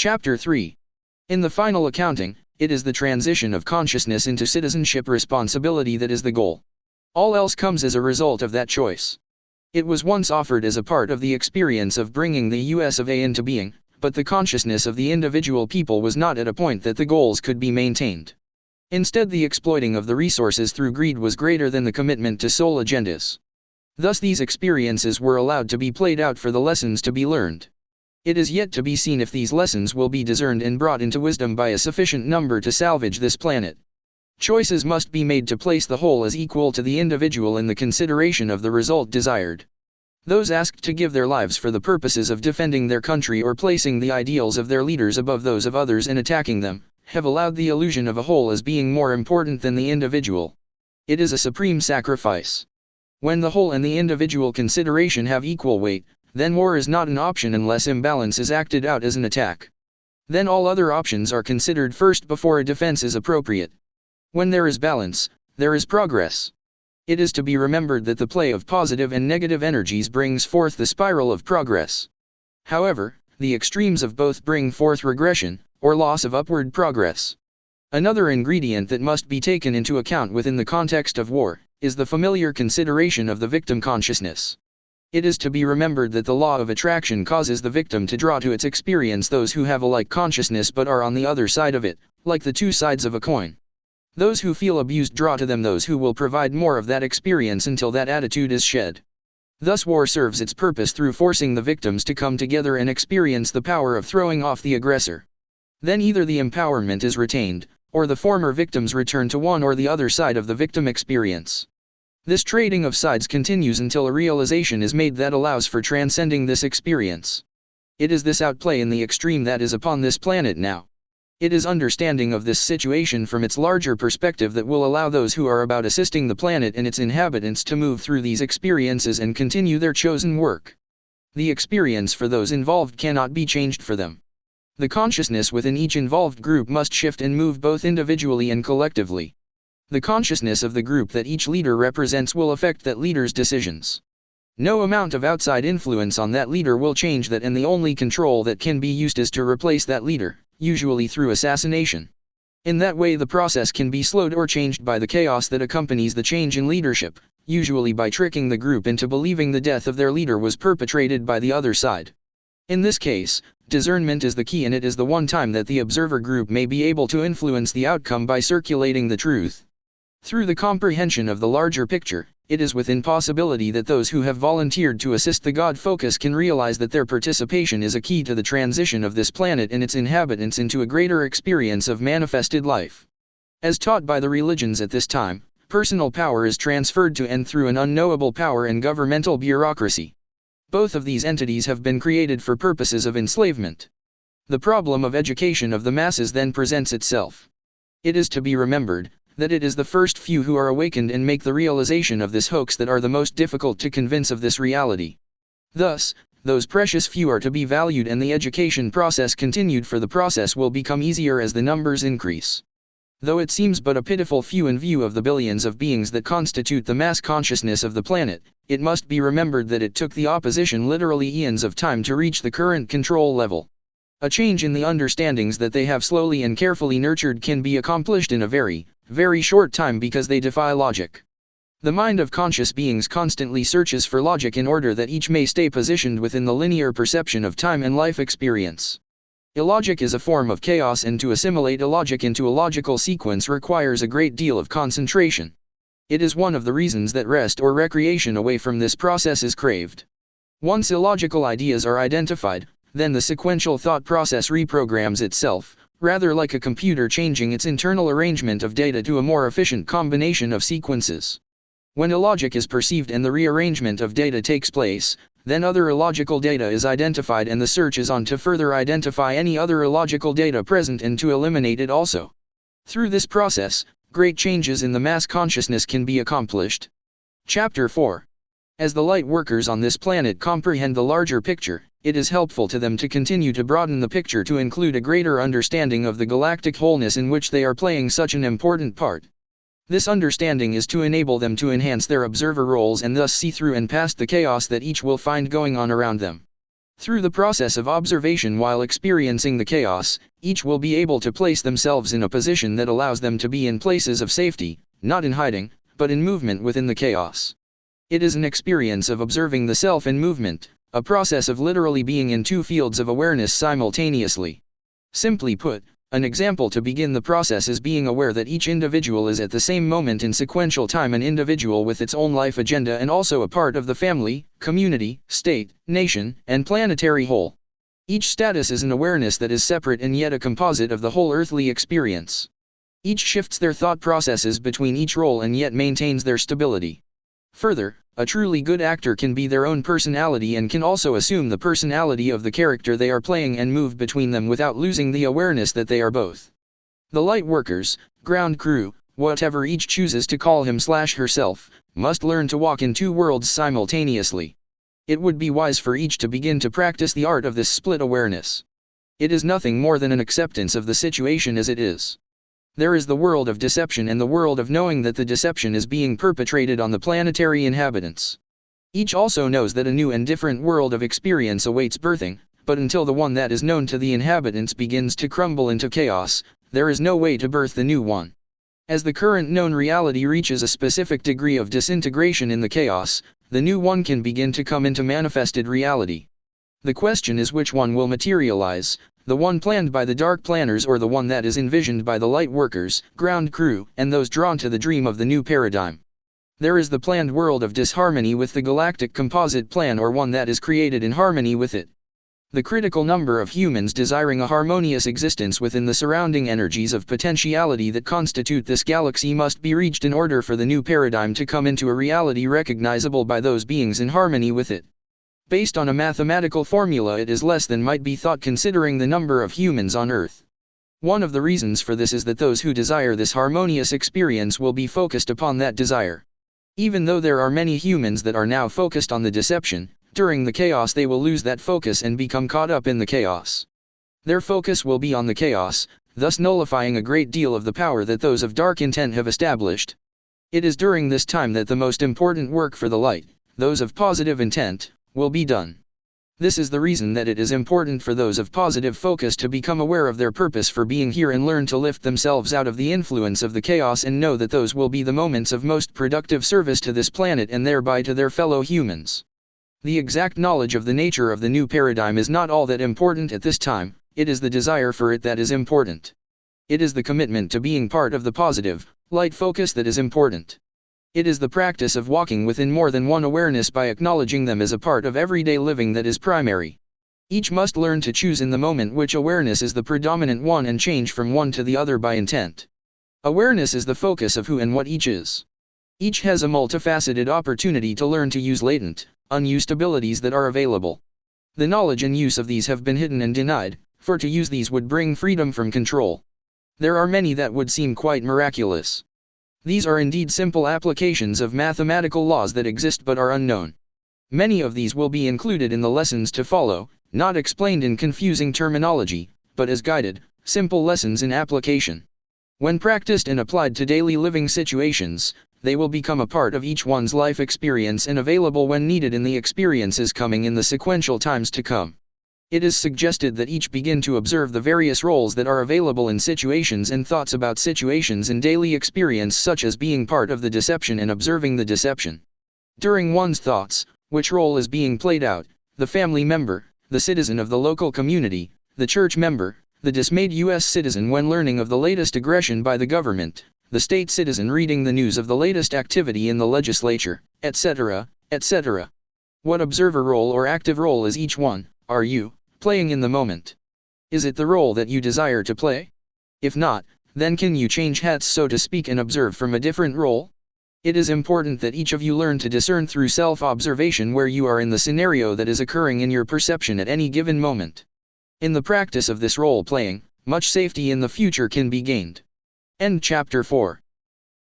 Chapter 3. In the final accounting, it is the transition of consciousness into citizenship responsibility that is the goal. All else comes as a result of that choice. It was once offered as a part of the experience of bringing the US of A into being, but the consciousness of the individual people was not at a point that the goals could be maintained. Instead, the exploiting of the resources through greed was greater than the commitment to soul agendas. Thus these experiences were allowed to be played out for the lessons to be learned. It is yet to be seen if these lessons will be discerned and brought into wisdom by a sufficient number to salvage this planet. Choices must be made to place the whole as equal to the individual in the consideration of the result desired. Those asked to give their lives for the purposes of defending their country or placing the ideals of their leaders above those of others and attacking them, have allowed the illusion of a whole as being more important than the individual. It is a supreme sacrifice. When the whole and the individual consideration have equal weight, then war is not an option unless imbalance is acted out as an attack. Then all other options are considered first before a defense is appropriate. When there is balance, there is progress. It is to be remembered that the play of positive and negative energies brings forth the spiral of progress. However, the extremes of both bring forth regression, or loss of upward progress. Another ingredient that must be taken into account within the context of war, is the familiar consideration of the victim consciousness. It is to be remembered that the law of attraction causes the victim to draw to its experience those who have a like consciousness but are on the other side of it, like the two sides of a coin. Those who feel abused draw to them those who will provide more of that experience until that attitude is shed. Thus war serves its purpose through forcing the victims to come together and experience the power of throwing off the aggressor. Then either the empowerment is retained, or the former victims return to one or the other side of the victim experience. This trading of sides continues until a realization is made that allows for transcending this experience. It is this outplay in the extreme that is upon this planet now. It is understanding of this situation from its larger perspective that will allow those who are about assisting the planet and its inhabitants to move through these experiences and continue their chosen work. The experience for those involved cannot be changed for them. The consciousness within each involved group must shift and move both individually and collectively. The consciousness of the group that each leader represents will affect that leader's decisions. No amount of outside influence on that leader will change that, and the only control that can be used is to replace that leader, usually through assassination. In that way the process can be slowed or changed by the chaos that accompanies the change in leadership, usually by tricking the group into believing the death of their leader was perpetrated by the other side. In this case, discernment is the key, and it is the one time that the observer group may be able to influence the outcome by circulating the truth. Through the comprehension of the larger picture, it is within possibility that those who have volunteered to assist the God focus can realize that their participation is a key to the transition of this planet and its inhabitants into a greater experience of manifested life. As taught by the religions at this time, personal power is transferred to and through an unknowable power and governmental bureaucracy. Both of these entities have been created for purposes of enslavement. The problem of education of the masses then presents itself. It is to be remembered that it is the first few who are awakened and make the realization of this hoax that are the most difficult to convince of this reality. Thus, those precious few are to be valued and the education process continued, for the process will become easier as the numbers increase. Though it seems but a pitiful few in view of the billions of beings that constitute the mass consciousness of the planet, it must be remembered that it took the opposition literally eons of time to reach the current control level. A change in the understandings that they have slowly and carefully nurtured can be accomplished in a very short time because they defy logic. The mind of conscious beings constantly searches for logic in order that each may stay positioned within the linear perception of time and life experience. Illogic is a form of chaos, and to assimilate illogic into a logical sequence requires a great deal of concentration. It is one of the reasons that rest or recreation away from this process is craved. Once illogical ideas are identified, then the sequential thought process reprograms itself, rather like a computer changing its internal arrangement of data to a more efficient combination of sequences. When illogic is perceived and the rearrangement of data takes place, then other illogical data is identified and the search is on to further identify any other illogical data present and to eliminate it also. Through this process, great changes in the mass consciousness can be accomplished. Chapter 4. As the light workers on this planet comprehend the larger picture, it is helpful to them to continue to broaden the picture to include a greater understanding of the galactic wholeness in which they are playing such an important part. This understanding is to enable them to enhance their observer roles and thus see through and past the chaos that each will find going on around them. Through the process of observation while experiencing the chaos, each will be able to place themselves in a position that allows them to be in places of safety, not in hiding, but in movement within the chaos. It is an experience of observing the self in movement, a process of literally being in two fields of awareness simultaneously. Simply put, an example to begin the process is being aware that each individual is at the same moment in sequential time an individual with its own life agenda and also a part of the family, community, state, nation, and planetary whole. Each status is an awareness that is separate and yet a composite of the whole earthly experience. Each shifts their thought processes between each role and yet maintains their stability. Further, a truly good actor can be their own personality and can also assume the personality of the character they are playing and move between them without losing the awareness that they are both. The light workers, ground crew, whatever each chooses to call him/herself, must learn to walk in two worlds simultaneously. It would be wise for each to begin to practice the art of this split awareness. It is nothing more than an acceptance of the situation as it is. There is the world of deception and the world of knowing that the deception is being perpetrated on the planetary inhabitants. Each also knows that a new and different world of experience awaits birthing, but until the one that is known to the inhabitants begins to crumble into chaos, there is no way to birth the new one. As the current known reality reaches a specific degree of disintegration in the chaos, the new one can begin to come into manifested reality. The question is which one will materialize, the one planned by the dark planners or the one that is envisioned by the light workers, ground crew, and those drawn to the dream of the new paradigm. There is the planned world of disharmony with the galactic composite plan or one that is created in harmony with it. The critical number of humans desiring a harmonious existence within the surrounding energies of potentiality that constitute this galaxy must be reached in order for the new paradigm to come into a reality recognizable by those beings in harmony with it. Based on a mathematical formula, it is less than might be thought considering the number of humans on Earth. One of the reasons for this is that those who desire this harmonious experience will be focused upon that desire. Even though there are many humans that are now focused on the deception, during the chaos they will lose that focus and become caught up in the chaos. Their focus will be on the chaos, thus nullifying a great deal of the power that those of dark intent have established. It is during this time that the most important work for the light, those of positive intent, will be done. This is the reason that it is important for those of positive focus to become aware of their purpose for being here and learn to lift themselves out of the influence of the chaos and know that those will be the moments of most productive service to this planet and thereby to their fellow humans. The exact knowledge of the nature of the new paradigm is not all that important at this time, it is the desire for it that is important. It is the commitment to being part of the positive, light focus that is important. It is the practice of walking within more than one awareness by acknowledging them as a part of everyday living that is primary. Each must learn to choose in the moment which awareness is the predominant one and change from one to the other by intent. Awareness is the focus of who and what each is. Each has a multifaceted opportunity to learn to use latent, unused abilities that are available. The knowledge and use of these have been hidden and denied, for to use these would bring freedom from control. There are many that would seem quite miraculous. These are indeed simple applications of mathematical laws that exist but are unknown. Many of these will be included in the lessons to follow, not explained in confusing terminology, but as guided, simple lessons in application. When practiced and applied to daily living situations, they will become a part of each one's life experience and available when needed in the experiences coming in the sequential times to come. It is suggested that each begin to observe the various roles that are available in situations and thoughts about situations in daily experience, such as being part of the deception and observing the deception. During one's thoughts, which role is being played out: the family member, the citizen of the local community, the church member, the dismayed U.S. citizen when learning of the latest aggression by the government, the state citizen reading the news of the latest activity in the legislature, etc., etc. What observer role or active role is each one, are you, playing in the moment? Is it the role that you desire to play? If not, then can you change hats, so to speak, and observe from a different role? It is important that each of you learn to discern through self-observation where you are in the scenario that is occurring in your perception at any given moment. In the practice of this role-playing, much safety in the future can be gained. End chapter 4.